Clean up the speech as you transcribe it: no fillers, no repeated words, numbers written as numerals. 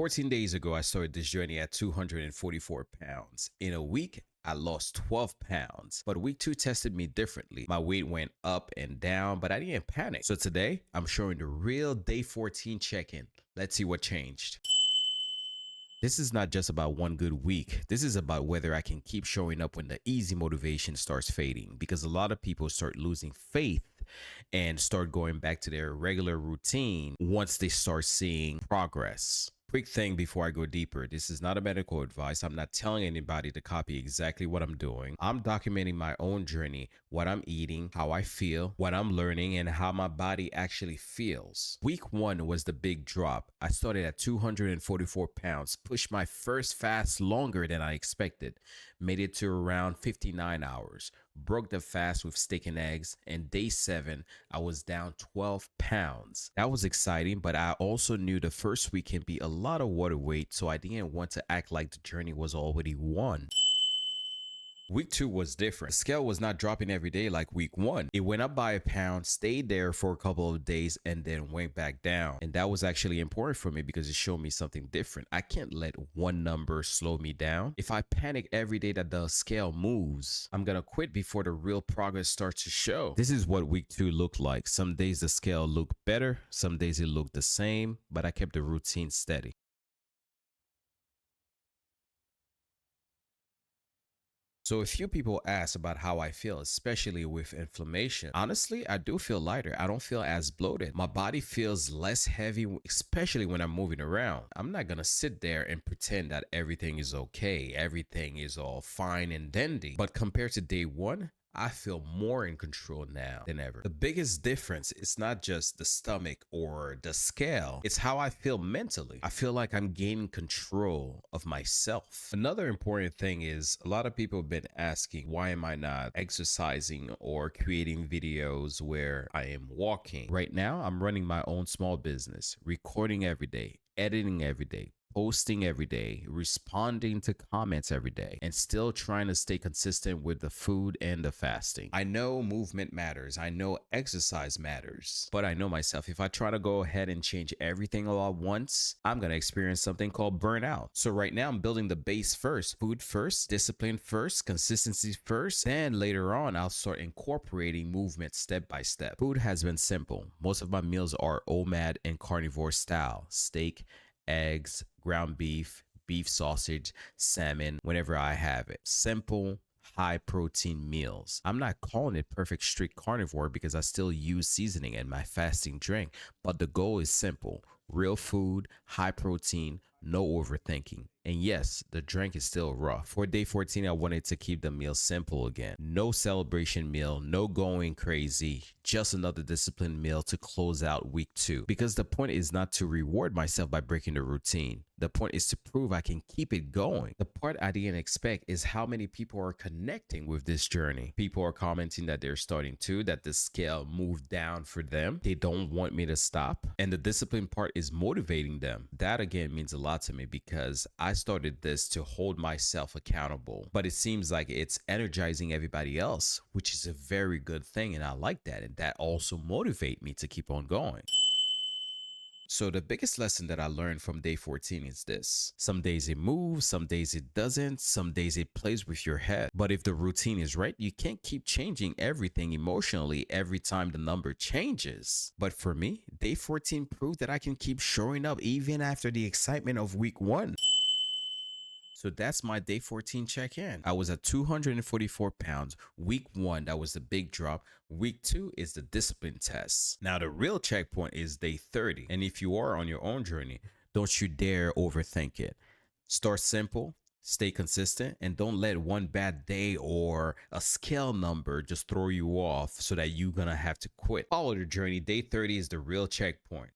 14 days ago, I started this journey at 244 pounds. In a week, I lost 12 pounds, but week two tested me differently. My weight went up and down, but I didn't panic. So today, I'm showing the real day 14 check-in. Let's see what changed. This is not just about one good week. This is about whether I can keep showing up when the easy motivation starts fading, because a lot of people start losing faith and start going back to their regular routine once they start seeing progress. Quick thing before I go deeper, this is not a medical advice. I'm not telling anybody to copy exactly what I'm doing. I'm documenting my own journey, what I'm eating, how I feel, what I'm learning, and how my body actually feels. Week one was the big drop. I started at 244 pounds, pushed my first fast longer than I expected, made it to around 59 hours, broke the fast with steak and eggs, and day 7, I was down 12 pounds. That was exciting, but I also knew the first week can be a lot of water weight, so I didn't want to act like the journey was already won. Week two was different. The scale was not dropping every day like week one. It went up by a pound, stayed there for a couple of days, and then went back down. And that was actually important for me because it showed me something different. I can't let one number slow me down. If I panic every day that the scale moves, I'm gonna quit before the real progress starts to show. This is what week two looked like. Some days the scale looked better, some days it looked the same, but I kept the routine steady. So a few people ask about how I feel, especially with inflammation. Honestly, I do feel lighter. I don't feel as bloated. My body feels less heavy, especially when I'm moving around. I'm not gonna sit there and pretend that everything is okay. Everything is all fine and dandy. But compared to day one, I feel more in control now than ever. The biggest difference is not just the stomach or the scale, it's how I feel mentally. I feel like I'm gaining control of myself. Another important thing is a lot of people have been asking, why am I not exercising or creating videos where I am walking? Right now, I'm running my own small business, recording every day, editing every day, posting every day, responding to comments every day, and still trying to stay consistent with the food and the fasting. I know movement matters. I know exercise matters. But I know myself, if I try to go ahead and change everything all at once, I'm going to experience something called burnout. So right now I'm building the base first, food first, discipline first, consistency first. Then later on, I'll start incorporating movement step by step. Food has been simple. Most of my meals are OMAD and carnivore style: steak, eggs, ground beef, beef sausage, salmon, whenever I have it. Simple, high protein meals. I'm not calling it perfect strict carnivore because I still use seasoning in my fasting drink, but the goal is simple: real food, high protein, no overthinking. And yes, the drink is still rough. For day 14, I wanted to keep the meal simple again. No celebration meal, no going crazy, just another disciplined meal to close out week two. Because the point is not to reward myself by breaking the routine. The point is to prove I can keep it going. The part I didn't expect is how many people are connecting with this journey. People are commenting that they're starting to, that the scale moved down for them. They don't want me to stop. And the discipline part is motivating them. That again means a lot to me because I started this to hold myself accountable, but it seems like it's energizing everybody else, which is a very good thing, and I like that, and that also motivates me to keep on going. So the biggest lesson that I learned from day 14 is this: some days it moves, some days it doesn't, some days it plays with your head. But if the routine is right, you can't keep changing everything emotionally every time the number changes. But for me, day 14 proved that I can keep showing up even after the excitement of week one. So that's my day 14 check in. I was at 244 pounds. Week one, that was the big drop. Week two is the discipline test. Now, the real checkpoint is day 30. And if you are on your own journey, don't you dare overthink it. Start simple, stay consistent, and don't let one bad day or a scale number just throw you off so that you're gonna have to quit. Follow the journey. Day 30 is the real checkpoint.